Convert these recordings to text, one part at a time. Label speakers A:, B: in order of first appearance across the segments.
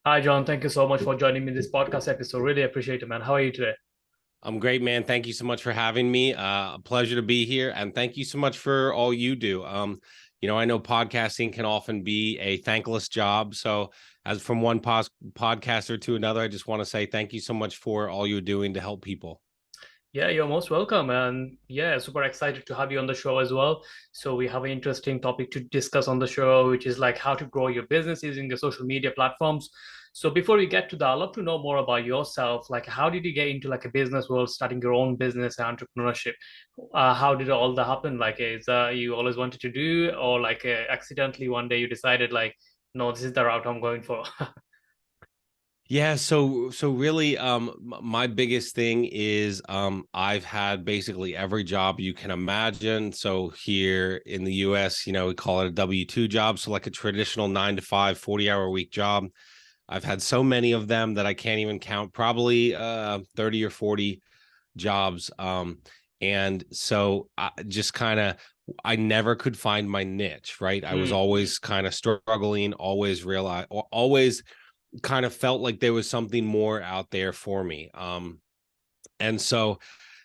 A: Hi, John. Thank you so much for joining me in this podcast episode. Really appreciate it, man. How are you today?
B: I'm great, man. Thank you so much for having me. A pleasure to be here, and thank you so much for all you do. I know podcasting can often be a thankless job. So, as from one podcaster to another, I just want to say thank you so much for all you're doing to help people.
A: Yeah, you're most welcome. And yeah, super excited to have you on the show as well. So we have an interesting topic to discuss on the show, which is like how to grow your business using the social media platforms. So before we get to that, I'd love to know more about yourself. Like, how did you get into like a business world, starting your own business and entrepreneurship? How did all that happen? Like, is that you always wanted to do, or like accidentally one day you decided like, no, this is the route I'm going for?
B: Yeah, so really my biggest thing is I've had basically every job you can imagine. So here in the US, we call it a W-2 job, so like a traditional 9 to 5 40-hour a week job. I've had so many of them that I can't even count, probably 30 or 40 jobs. And so I just kind of I never could find my niche, right? I was
A: Hmm.
B: always kind of struggling, always realize always kind of felt like there was something more out there for me. And so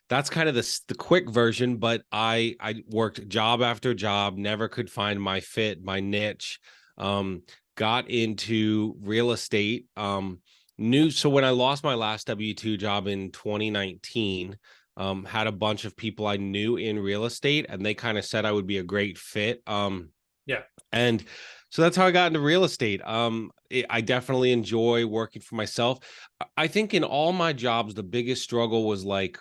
B: that's kind of the quick version, but I worked job after job, never could find my fit, my niche. Um, got into real estate. Knew so when I lost my last W-2 job in 2019, had a bunch of people I knew in real estate, and they kind of said I would be a great fit.
A: Yeah.
B: And so that's how I got into real estate. I definitely enjoy working for myself. I think in all my jobs, the biggest struggle was like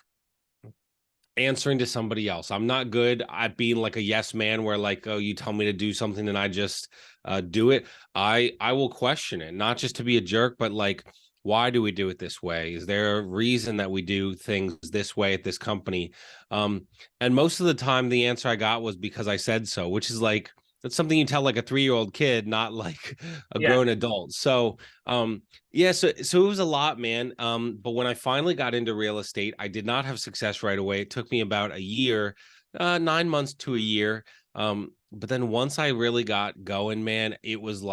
B: answering to somebody else. I'm not good at being like a yes man where like, oh, you tell me to do something and I just do it. I will question it, not just to be a jerk, but like, why do we do it this way? Is there a reason that we do things this way at this company? And most of the time the answer I got was because I said so, which is like that's something you tell like a 3-year-old kid, not like a
A: Yeah.
B: grown adult. So yeah, so it was a lot, man. But when I finally got into real estate, I did not have success right away. It took me about a year, 9 months to a year. But then once I really got going, man, it was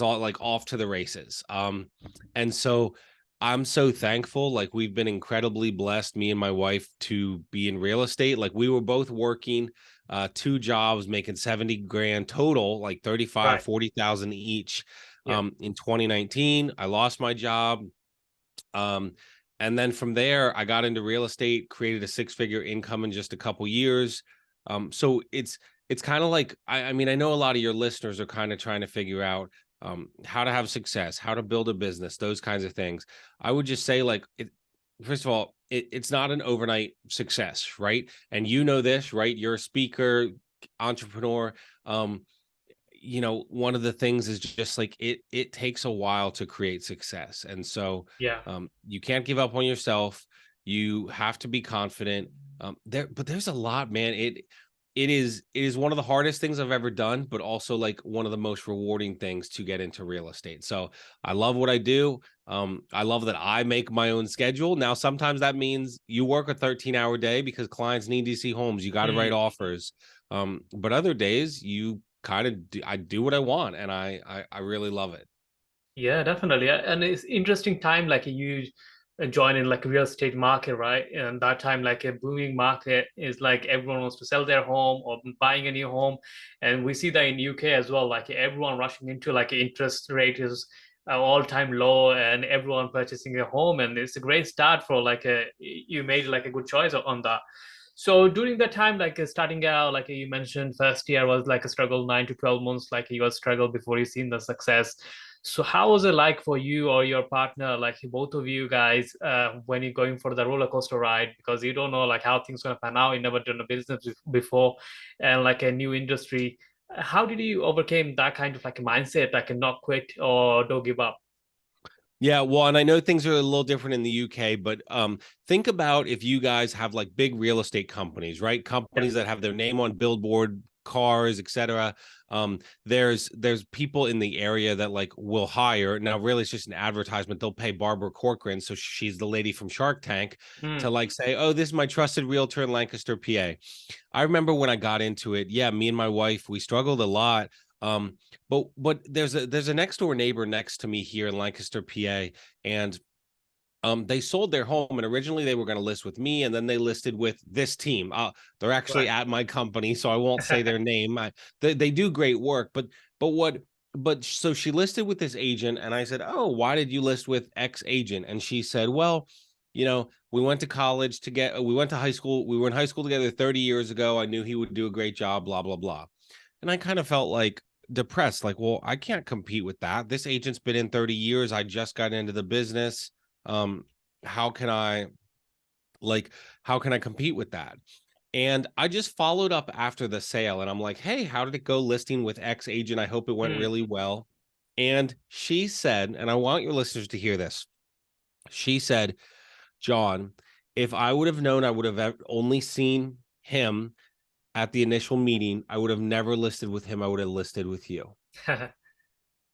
B: all like off to the races. And so I'm so thankful. Like we've been incredibly blessed, me and my wife, to be in real estate. Like we were both working two jobs, making 70 grand total, like 35,
A: Right.
B: 40,000 each.
A: Yeah.
B: In 2019, I lost my job. Um, and then from there, I got into real estate, created a six-figure income in just a couple years. So it's kind of like I mean, I know a lot of your listeners are kind of trying to figure out how to have success, how to build a business, those kinds of things. I would just say, like, first of all, it's not an overnight success, right? And you know this, right? You're a speaker, entrepreneur. Um, one of the things is just like it takes a while to create success. And so
A: Yeah.
B: you can't give up on yourself. You have to be confident. But there's a lot, man. It is one of the hardest things I've ever done, but also like one of the most rewarding things to get into real estate. So I love what I do. I love that I make my own schedule. Now, sometimes that means you work a 13-hour day because clients need to see homes. You got to write
A: Mm.
B: offers. But other days you kind of I do what I want, and I really love it.
A: Yeah, definitely. And it's interesting time like you join in like real estate market, right? And that time like a booming market is like everyone wants to sell their home or buying a new home. And we see that in UK as well, like everyone rushing into like interest rate is all-time low and everyone purchasing a home. And it's a great start for like a you made like a good choice on that. So during that time, like starting out, like you mentioned, first year was like a struggle, 9 to 12 months, like you was struggle before you seen the success. So how was it like for you or your partner, like both of you guys, when you're going for the roller coaster ride? Because you don't know like how things gonna pan out. You never done a business before, and like a new industry. How did you overcome that kind of like a mindset, like a not quit or don't give up?
B: Yeah, well, and I know things are a little different in the UK, but think about if you guys have like big real estate companies, right?
A: Yeah.
B: Companies that have their name on billboard, cars, etc. There's people in the area that like will hire. Now, really, it's just an advertisement. They'll pay Barbara Corcoran, so she's the lady from Shark Tank, to
A: Mm.
B: like say, "Oh, this is my trusted realtor in Lancaster, PA." I remember when I got into it, yeah, me and my wife, we struggled a lot. Um, but there's a next door neighbor next to me here in Lancaster, PA, and they sold their home, and originally they were going to list with me, and then they listed with this team. They're actually
A: Right.
B: at my company, so I won't say their name. They do great work, but what? But so she listed with this agent, and I said, "Oh, why did you list with X agent?" And she said, "Well, we went to college to get, we went to high school. We were in high school together 30 years ago. I knew he would do a great job. Blah blah blah." And I kind of felt like depressed, like, well, I can't compete with that. This agent's been in 30 years. I just got into the business. um how can I, like, how can I compete with that? And I just followed up after the sale, and I'm like, hey, how did it go listing with X agent? I hope it went
A: Mm.
B: really well. And she said, and I want your listeners to hear this, she said, John, if I would have known I would have only seen him at the initial meeting, I would have never listed with him. I would have listed with you.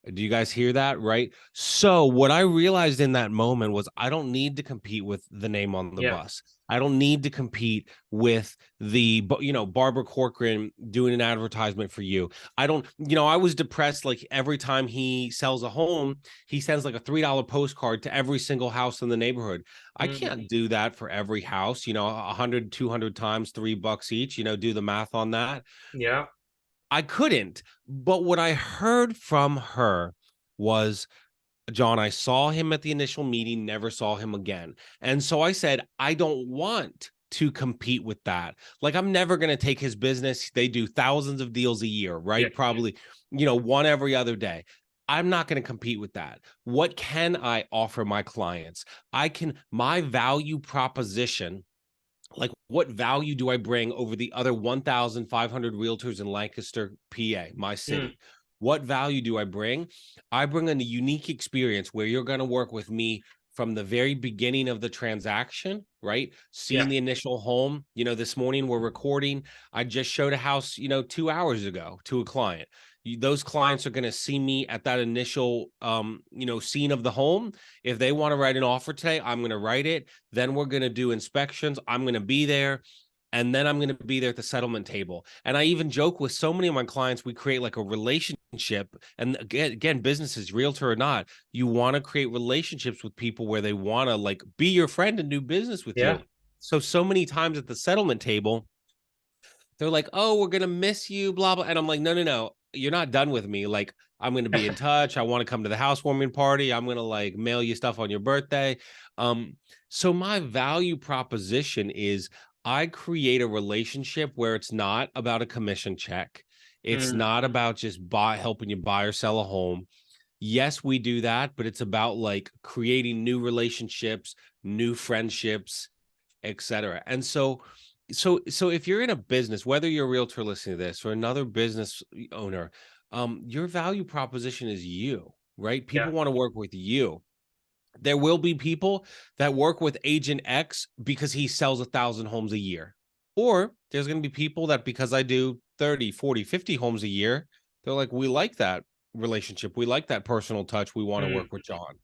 B: Do you guys hear that? Right. So, what I realized in that moment was I don't need to compete with the name on the
A: Yeah.
B: bus. I don't need to compete with Barbara Corcoran doing an advertisement for you. I don't, I was depressed. Like every time he sells a home, he sends like a $3 postcard to every single house in the neighborhood. I
A: Mm.
B: can't do that for every house, 100, 200 times, $3 each, do the math on that.
A: Yeah.
B: I couldn't. But what I heard from her was, John, I saw him at the initial meeting, never saw him again. And so I said, I don't want to compete with that. Like, I'm never going to take his business. They do thousands of deals a year,
A: Yeah.
B: right? Probably, one every other day. I'm not going to compete with that. What can I offer my clients? My value proposition, like, what value do I bring over the other 1,500 realtors in Lancaster, PA, my
A: Mm.
B: city? What value do I bring? I bring a unique experience where you're going to work with me from the very beginning of the transaction, right? Seeing
A: Yeah.
B: the initial home. This morning we're recording. I just showed a house, 2 hours ago to a client. Those clients are going to see me at that initial, scene of the home. If they want to write an offer today, I'm going to write it. Then we're going to do inspections. I'm going to be there. And then I'm going to be there at the settlement table. And I even joke with so many of my clients, we create like a relationship. And again, businesses, realtor or not, you want to create relationships with people where they want to like be your friend and do business with
A: Yeah.
B: you. So many times at the settlement table, they're like, oh, we're gonna miss you, blah blah. And I'm like, no, no, no, you're not done with me. Like, I'm gonna be in touch. I want to come to the housewarming party. I'm gonna like mail you stuff on your birthday. Um, so my value proposition is I create a relationship where it's not about a commission check. It's
A: Mm.
B: not about just helping you buy or sell a home. Yes, we do that, but it's about like creating new relationships, new friendships, etc. And so if you're in a business, whether you're a realtor listening to this or another business owner, your value proposition is you, right?
A: Yeah.
B: People want to work with you. There will be people that work with agent X because he sells 1,000 homes a year. Or there's going to be people that, because I do 30, 40, 50 homes a year, they're like, we like that relationship. We like that personal touch. We want to
A: Mm.
B: work with John.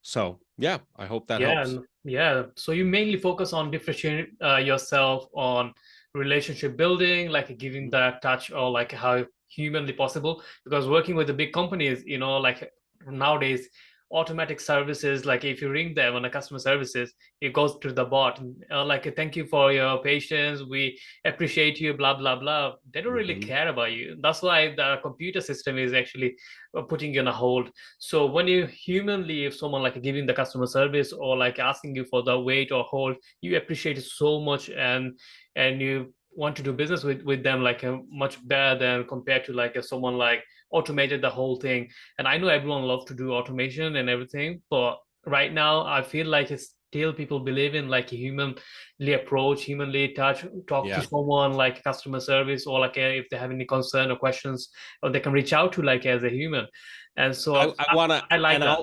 B: So yeah, I hope that
A: Yeah,
B: helps.
A: and yeah. So you mainly focus on differentiating yourself on relationship building, like giving that touch or like how humanly possible. Because working with the big companies, like nowadays, automatic services, like if you ring them on the customer services, it goes to the bot, like thank you for your patience, we appreciate you, blah blah blah. They don't really
B: Mhm.
A: care about you. That's why the computer system is actually putting you on a hold. So when you humanly, if someone like giving the customer service or like asking you for the wait or hold, you appreciate it so much, and you want to do business with them like much better than compared to like someone like automated the whole thing. And I know everyone loves to do automation and everything, but right now I feel like it's still people believe in like a humanly approach, humanly touch, talk to
B: Yeah.
A: someone like customer service, or like if they have any concern or questions, or they can reach out to like as a human. And
B: I,
A: so
B: I want to,
A: I like
B: and
A: that.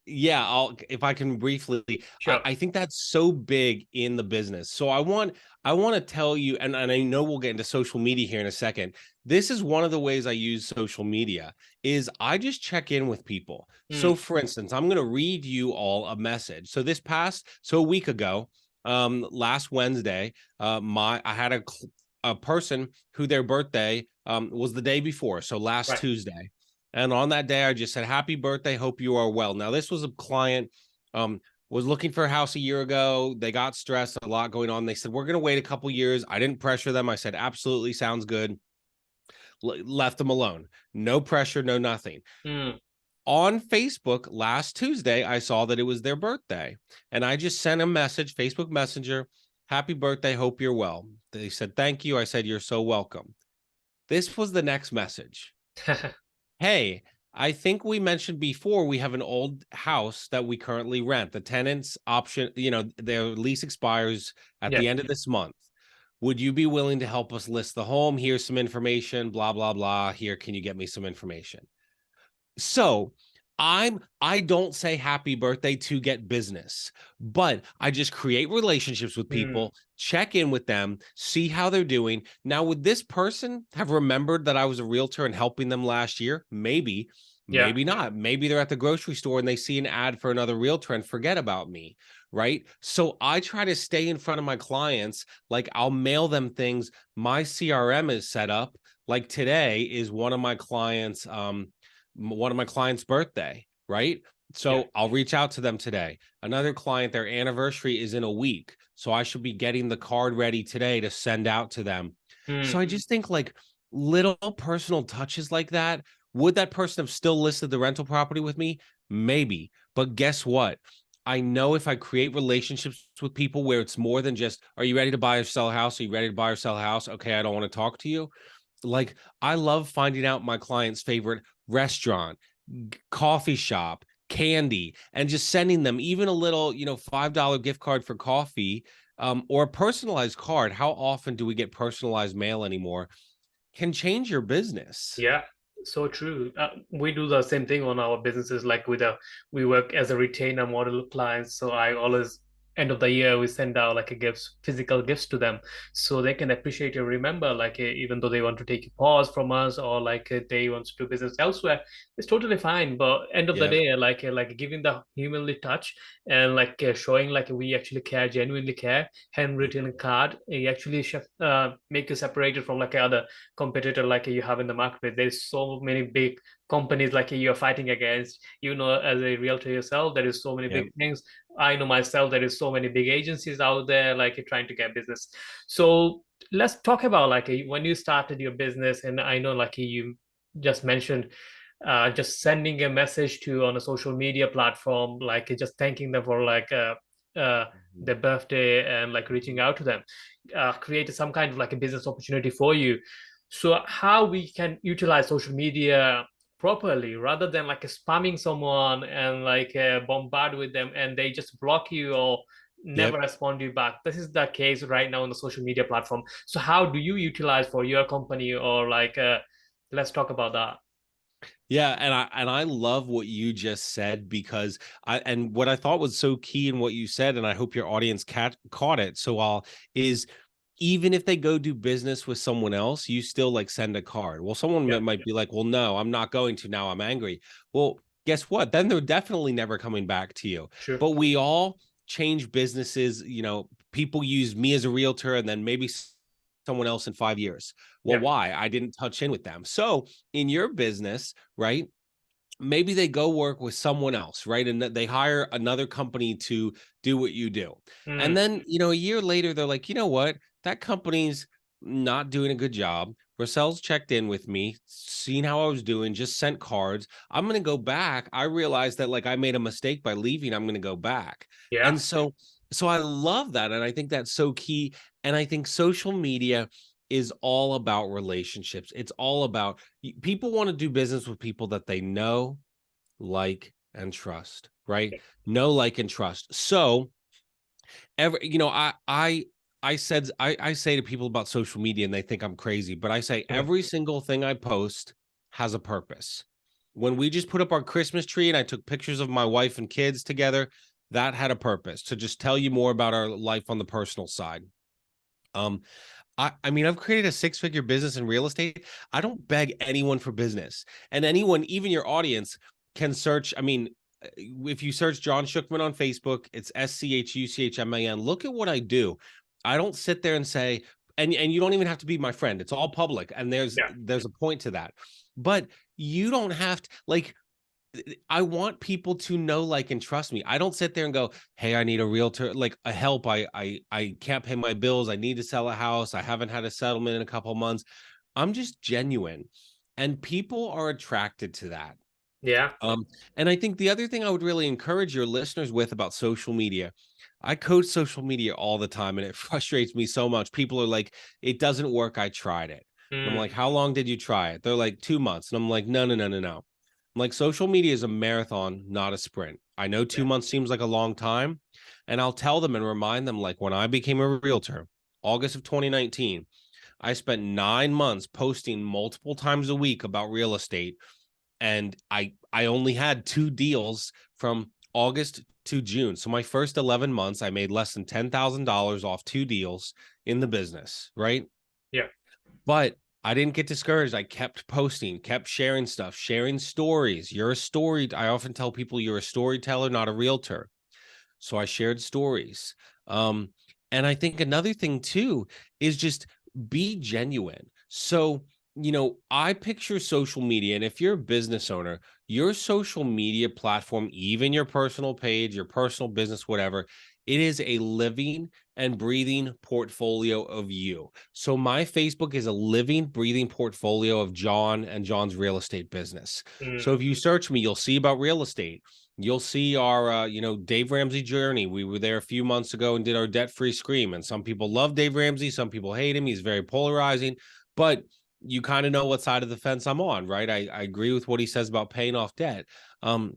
B: if I can briefly,
A: Sure.
B: I think that's so big in the business. So I want to tell you, and I know we'll get into social media here in a second. This is one of the ways I use social media is I just check in with people.
A: Mm.
B: So for instance, I'm going to read you all a message. So a week ago, last Wednesday, I had a person who their birthday was the day before, so last
A: Right.
B: Tuesday. And on that day, I just said, "Happy birthday! Hope you are well." Now, this was a client was looking for a house a year ago. They got stressed, a lot going on. They said, "We're going to wait a couple years." I didn't pressure them. I said, "Absolutely, sounds good." Left them alone. No pressure, no nothing.
A: Mm.
B: On Facebook last Tuesday, I saw that it was their birthday, and I just sent a message, Facebook Messenger, "Happy birthday, hope you're well." They said, "Thank you." I said, "You're so welcome." This was the next message. "Hey, I think we mentioned before we have an old house that we currently rent. The tenants option, their lease expires at
A: Yeah.
B: the end of this month. Would you be willing to help us list the home? Here's some information, blah, blah, blah. Here, can you get me some information?" So I don't say happy birthday to get business, but I just create relationships with
A: Mm.
B: people, check in with them, see how they're doing. Now, would this person have remembered that I was a realtor and helping them last year? Maybe,
A: Yeah.
B: maybe not. Maybe they're at the grocery store and they see an ad for another realtor and forget about me, right? So I try to stay in front of my clients. Like, I'll mail them things. My CRM is set up. Like, today is one of my clients' birthday, right?
A: Yeah.
B: So I'll reach out to them today. Another client, their anniversary is in a week. So I should be getting the card ready today to send out to them. So
A: Mm.
B: I just think like little personal touches like that. Would that person have still listed the rental property with me? Maybe. But guess what? I know if I create relationships with people where it's more than just, "Are you ready to buy or sell a house? Are you ready to buy or sell a house? Okay, I don't want to talk to you." Like, I love finding out my client's favorite restaurant, coffee shop, candy, and just sending them even a little, $5 gift card for coffee, or a personalized card. How often do we get personalized mail anymore? Can change your business.
A: Yeah, so true. We do the same thing on our businesses. Like we work as a retainer model clients. So I always end of the year we send out like a gifts, physical gifts to them, so they can appreciate and remember. Like even though they want to take a pause from us or like they want to do business elsewhere, it's totally fine. But end of the
B: Yeah.
A: day, like giving the humanly touch and like showing like we actually care, genuinely care. Handwritten card, it actually make you separated from like other competitor like you have in the market. There's so many big companies like you're fighting against. You know, as a realtor yourself, there is so many
B: Yeah.
A: big things. I know myself, there is so many big agencies out there like trying to get business. So let's talk about like when you started your business, and I know like you just mentioned just sending a message to on a social media platform, like just thanking them for like uh,
B: Mhm.
A: their birthday and like reaching out to them, create some kind of like a business opportunity for you. So how we can utilize social media properly rather than like spamming someone and like bombard with them and they just block you or never
B: Yep.
A: respond to you back. This is the case right now on the social media platform. So how do you utilize for your company or like let's talk about that.
B: Yeah, and I love what you just said because and what I thought was so key in what you said, and I hope your audience caught it. So I'll is even if they go do business with someone else, you still like send a card. Well, someone
A: Yeah,
B: might be like, "Well, no, I'm not going to. Now I'm angry." Well, guess what? Then they're definitely never coming back to you.
A: sure.
B: But we all change businesses. People use me as a realtor, and then maybe someone else in 5 years. Well,
A: Yeah.
B: why? I didn't touch in with them. So in your business, right? Maybe they go work with someone else, right? And they hire another company to do what you do. And
A: Mm,
B: then, a year later, they're like, "You know what? That company's not doing a good job. Roselle's checked in with me, seen how I was doing, just sent cards. I'm going to go back. I realized that like I made a mistake by leaving. I'm going to go back."
A: yeah.
B: And so I love that. And I think that's so key. And I think social media is all about relationships. It's all about people want to do business with people that they know, like, and trust, right? Know, like, and trust. So every, I say to people about social media and they think I'm crazy, but I say every single thing I post has a purpose. When we just put up our Christmas tree and I took pictures of my wife and kids together, that had a purpose to just tell you more about our life on the personal side. Um, I mean, I've created a six-figure business in real estate. I don't beg anyone for business. And anyone, even your audience, can search. I mean, if you search John Schuchman on Facebook, it's SCHUCHMAN. Look at what I do. I don't sit there and say, and you don't even have to be my friend. It's all public, and
A: Yeah.
B: there's a point to that. But you don't have to, like, I want people to know, like, and trust me. I don't sit there and go, "Hey, I need a realtor, like a help. I can't pay my bills. I need to sell a house. I haven't had a settlement in a couple of months." I'm just genuine, and people are attracted to that.
A: Yeah.
B: Um, and I think the other thing I would really encourage your listeners with about social media, I coach social media all the time, and it frustrates me so much. People are like, "It doesn't work. I tried it." And I'm
A: Mm,
B: like, "How long did you try it?" They're like, 2 months. And I'm like, "No, no, no, no, no." I'm like, social media is a marathon, not a sprint. I know
A: yeah.
B: 2 months seems like a long time. And I'll tell them and remind them, like, when I became a realtor, August of 2019, I spent 9 months posting multiple times a week about real estate, and I only had 2 deals from August to June. So my first 11 months, I made less than $10,000 off 2 deals in the business, right?
A: Yeah.
B: But I didn't get discouraged. I kept posting, kept sharing stuff, sharing stories. You're a story. I often tell people you're a storyteller, not a realtor. So I shared stories. Um, and I think another thing too is just be genuine. So, I picture social media, and if you're a business owner, your social media platform, even your personal page, your personal business, whatever, it is a living and breathing portfolio of you. So my Facebook is a living, breathing portfolio of John and John's real estate business.
A: Mm,
B: So if you search me, you'll see about real estate. You'll see our, Dave Ramsey journey. We were there a few months ago and did our debt-free scream. And some people love Dave Ramsey. Some people hate him. He's very polarizing, but you kind of know what side of the fence I'm on, right? I agree with what he says about paying off debt. Um,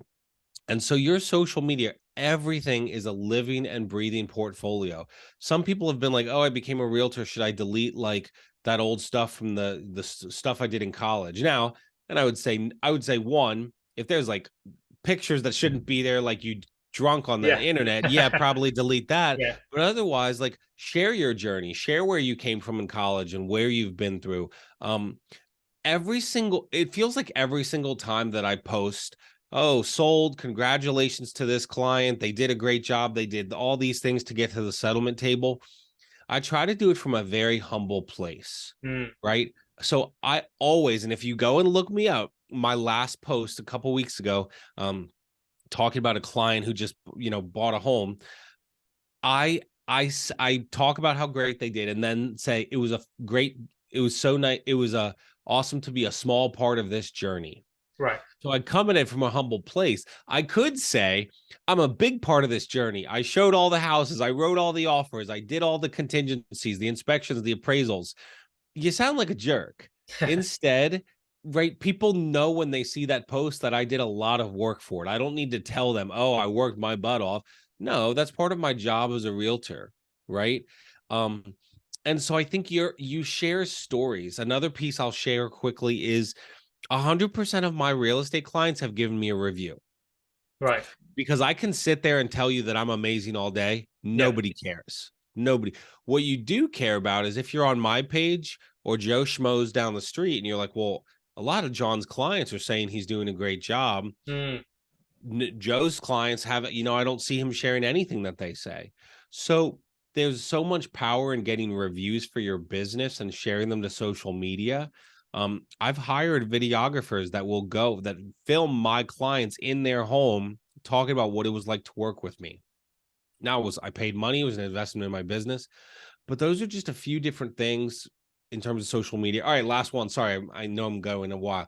B: and so your social media, everything is a living and breathing portfolio. Some people have been like, "Oh, I became a realtor. Should I delete like that old stuff from the stuff I did in college?" Now, and I would say one, if there's like pictures that shouldn't be there, like you drunk on the
A: yeah.
B: internet, yeah, probably delete that.
A: Yeah.
B: But otherwise, like, share your journey, share where you came from in college and where you've been through. Um, it feels like every single time that I post, "Oh, sold, congratulations to this client. They did a great job. They did all these things to get to the settlement table." I try to do it from a very humble place,
A: Mm,
B: right? So I always, and if you go and look me up, my last post a couple weeks ago, talking about a client who just, bought a home, I talk about how great they did, and then say it was so nice, it was awesome to be a small part of this journey.
A: right.
B: So I come in it from a humble place. I could say I'm a big part of this journey. I showed all the houses, I wrote all the offers, I did all the contingencies, the inspections, the appraisals. You sound like a jerk. Instead, right, people know when they see that post that I did a lot of work for it. I don't need to tell them, "Oh, I worked my butt off." No, that's part of my job as a realtor, right? Um, and so I think you share stories. Another piece I'll share quickly is 100% of my real estate clients have given me a review,
A: Right.
B: because I can sit there and tell you that I'm amazing all day.
A: Yeah.
B: Nobody cares. Nobody. What you do care about is if you're on my page or Joe Schmo's down the street and you're like, "Well, a lot of John's clients are saying he's doing a great job."
A: Mm,
B: Joe's clients have, I don't see him sharing anything that they say. So there's so much power in getting reviews for your business and sharing them to social media. I've hired videographers that film my clients in their home talking about what it was like to work with me. Now, I paid money, it was an investment in my business, but those are just a few different things in terms of social media. All right, last one. Sorry, I know I'm going a while.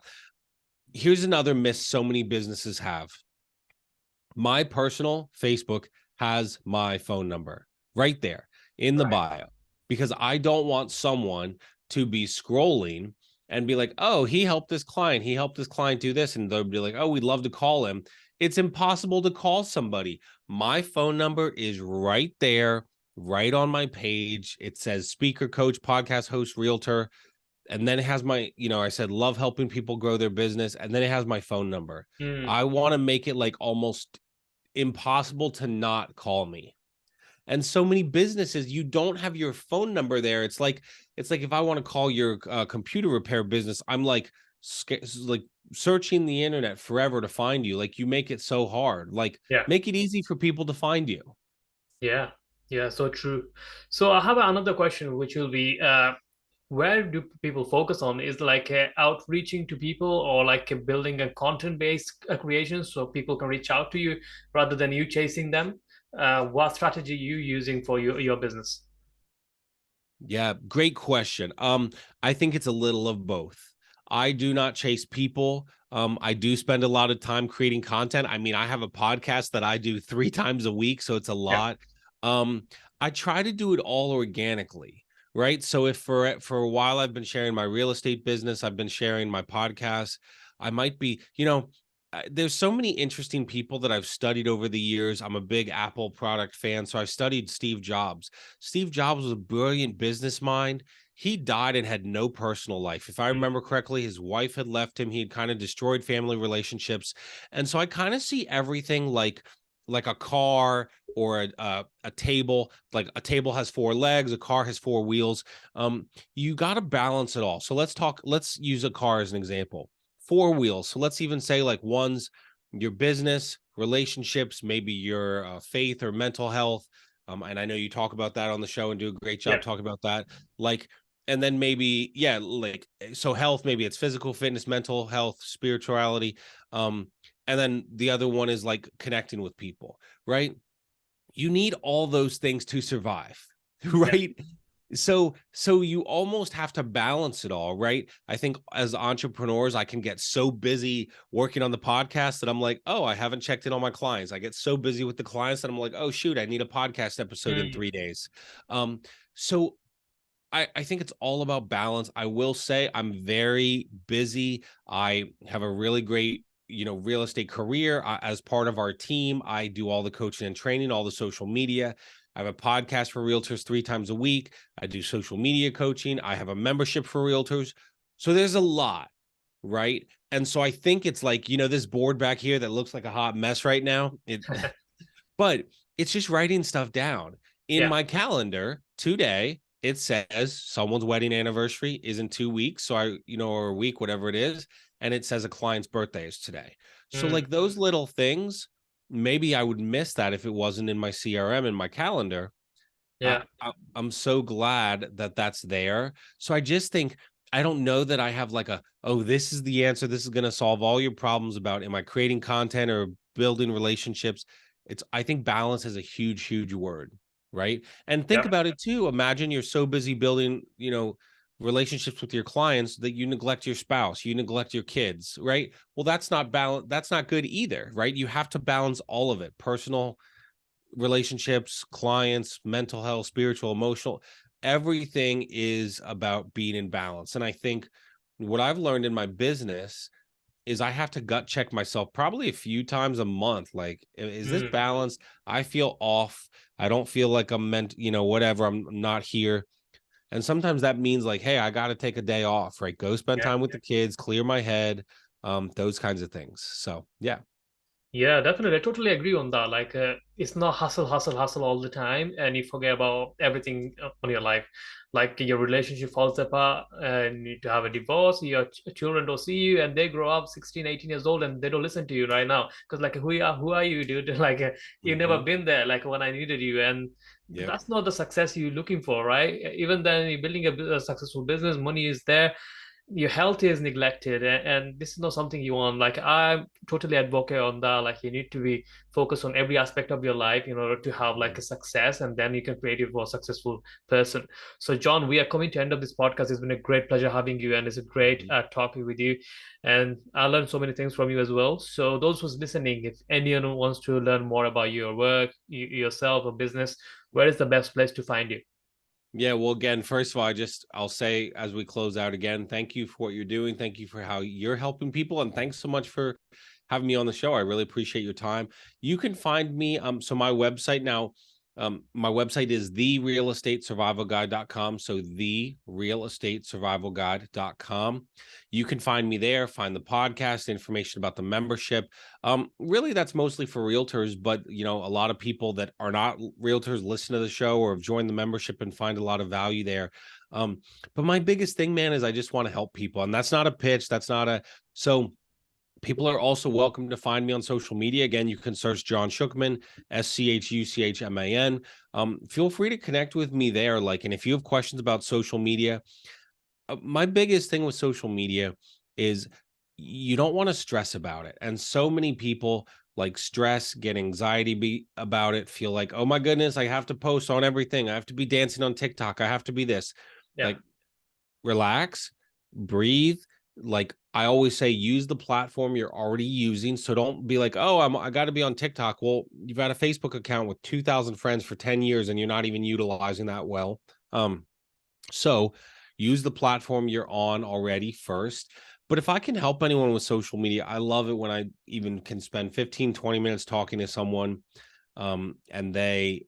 B: Here's another miss so many businesses have. My personal Facebook has my phone number right there in the
A: right.
B: bio, because I don't want someone to be scrolling and be like, "Oh, he helped this client. He helped this client do this." And they'll be like, "Oh, we'd love to call him." It's impossible to call somebody. My phone number is right there, right on my page. It says speaker, coach, podcast host, realtor. And then it has I said, love helping people grow their business. And then it has my phone number.
A: Mm,
B: I want to make it like almost impossible to not call me. And so many businesses, you don't have your phone number there. It's like if I want to call your computer repair business, I'm like searching the internet forever to find you. Like, you make it so hard. Like,
A: yeah.
B: make it easy for people to find you.
A: Yeah. Yeah, so true. So I have another question, which will be, where do people focus on? Is like outreaching to people, or like building a content-based creation so people can reach out to you rather than you chasing them? What strategy you using for your business?
B: Yeah, great question. I think it's a little of both. I do not chase people. I do spend a lot of time creating content. I mean, I have a podcast that I do 3 times a week, so it's a
A: Yeah,
B: lot. I try to do it all organically, right? So if for a while I've been sharing my real estate business, I've been sharing my podcast. I might be, there's so many interesting people that I've studied over the years. I'm a big Apple product fan, so I studied Steve Jobs. Steve Jobs was a brilliant business mind. He died and had no personal life. If I
A: mm,
B: remember correctly, his wife had left him. He had kind of destroyed family relationships. And so I kind of see everything like a car or a table. Like a table has four legs, a car has four wheels. You got to balance it all. So let's use a car as an example. Four wheels. So let's even say like one's your business, relationships, maybe your faith or mental health, and I know you talk about that on the show and do a great
A: yeah,
B: job talking about that. Like, and then maybe, yeah, like so health, maybe it's physical fitness, mental health, spirituality. Um, and then the other one is like connecting with people, right? You need all those things to survive,
A: yeah,
B: right? So you almost have to balance it all, right? I think as entrepreneurs, I can get so busy working on the podcast that I'm like, oh, I haven't checked in on my clients. I get so busy with the clients that I'm like, oh shoot, I need a podcast episode in
A: mm,
B: 3 days. So I think it's all about balance. I will say I'm very busy. I have a really great, real estate career. As part of our team, I do all the coaching and training, all the social media. I have a podcast for realtors 3 times a week. I do social media coaching. I have a membership for realtors. So there's a lot, right? And so I think it's like, this board back here that looks like a hot mess right now. But it's just writing stuff down. In
A: yeah,
B: my calendar today, it says someone's wedding anniversary is in 2 weeks. So or a week, whatever it is. And it says a client's birthday is today. So,
A: mm,
B: like those little things, maybe I would miss that if it wasn't in my CRM in my calendar. I,
A: yeah,
B: I I'm so glad that that's there. So I just think I don't know that I have like oh, this is the answer. This is going to solve all your problems about am I creating content or building relationships? I think balance is a huge, huge word, right? And think
A: yeah,
B: about it too. Imagine you're so busy building, relationships with your clients that you neglect your spouse, you neglect your kids, right? Well, that's not balance. That's not good either, right? You have to balance all of it, personal relationships, clients, mental health, spiritual, emotional. Everything is about being in balance. And I think what I've learned in my business is I have to gut check myself probably a few times a month. Like, is this
A: mm,
B: balanced? I feel off. I don't feel like I'm meant, whatever. I'm not here. And sometimes that means like, hey, I got to take a day off, right? Go spend
A: yeah.
B: time with the kids, clear my head, those kinds of things. So, yeah.
A: Yeah, definitely. I totally agree on that. Like, it's not hustle, hustle, hustle all the time, and you forget about everything on your life. Like your relationship falls apart, and you need to have a divorce. Your children don't see you, and they grow up 16, 18 years old, and they don't listen to you right now. Because like, who are you, dude? Like, you've never
B: Hmm.
A: been there. Like when I needed you, and
B: Yep.
A: that's not the success you're looking for, right? Even then, you're building a successful business, money is there, your health is neglected, and this is not something you want. Like I'm totally advocate on that. Like you need to be focused on every aspect of your life in order to have like a success, and then you can create a more successful person. So John, we are coming to end of this podcast. It's been a great pleasure having you, and it's a great
B: Mhm.
A: talking with you, and I learned so many things from you as well. So those who's listening, if anyone wants to learn more about your work, yourself or business, where is the best place to find you?
B: Yeah, well, again, first of all, I'll say as we close out again, thank you for what you're doing. Thank you for how you're helping people. And thanks so much for having me on the show. I really appreciate your time. You can find me, so my website now, my website is therealestatesurvivalguide.com. So therealestatesurvivalguide.com. You can find me there, find the podcast, information about the membership. Really, that's mostly for realtors, but a lot of people that are not realtors listen to the show or have joined the membership and find a lot of value there. Um, but my biggest thing, man, is I just want to help people, and that's not a pitch. That's not a so People are also welcome to find me on social media. Again, you can search John Schuchman, Schuchman. Feel free to connect with me there. Like, and if you have questions about social media, my biggest thing with social media is you don't want to stress about it. And so many people like stress, get anxiety about it, feel like, oh my goodness, I have to post on everything. I have to be dancing on TikTok. I have to be this.
A: Yeah.
B: Like, relax, breathe. Like I always say, use the platform you're already using. So don't be like, oh, I got to be on TikTok. Well, you've got a Facebook account with 2,000 friends for 10 years and you're not even utilizing that well. So use the platform you're on already first. But if I can help anyone with social media, I love it when I even can spend 15, 20 minutes talking to someone, and they,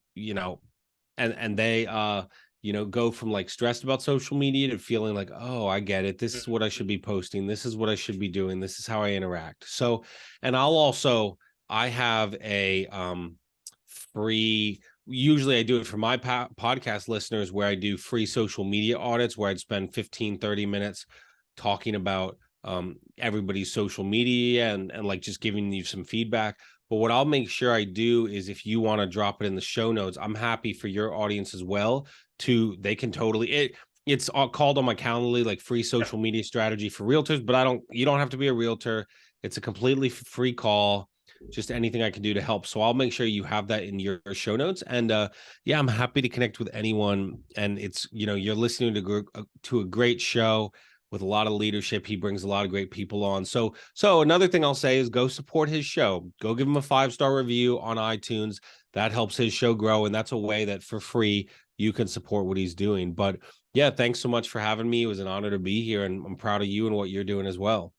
B: and they go from like stressed about social media to feeling like, oh, I get it, this is what I should be posting, this is what I should be doing, this is how I interact. So, and I have a free, usually I do it for my podcast listeners, where I do free social media audits where I'd spend 15, 30 minutes talking about everybody's social media and like just giving you some feedback. But what I'll make sure I do is, if you want to drop it in the show notes, I'm happy for your audience as well they can totally, it's all called on my Calendly, like free
A: Yeah.
B: social media strategy for realtors, but you don't have to be a realtor. It's a completely free call, just anything I can do to help. So I'll make sure you have that in your show notes. And yeah, I'm happy to connect with anyone. And it's, you're listening to a great show with a lot of leadership. He brings a lot of great people on. So another thing I'll say is go support his show. Go give him a 5-star review on iTunes. That helps his show grow. And that's a way that for free you can support what he's doing. But yeah, thanks so much for having me. It was an honor to be here, and I'm proud of you and what you're doing as well.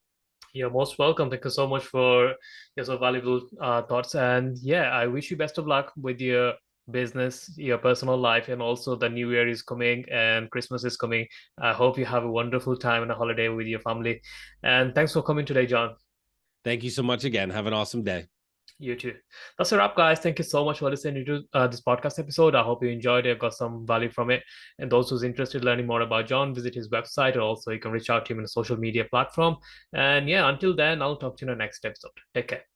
A: You're most welcome. Thank you so much for your so valuable thoughts. And yeah, I wish you best of luck with your business, your personal life, and also the new year is coming and Christmas is coming. I hope you have a wonderful time and a holiday with your family. And thanks for coming today, John.
B: Thank you so much again. Have an awesome day.
A: You too. That's a wrap, guys. Thank you so much for listening to this podcast episode. I hope you enjoyed it, got some value from it. And those who's interested in learning more about John, visit his website, or also you can reach out to him on a social media platform. And yeah, until then, I'll talk to you in the next episode. Take care.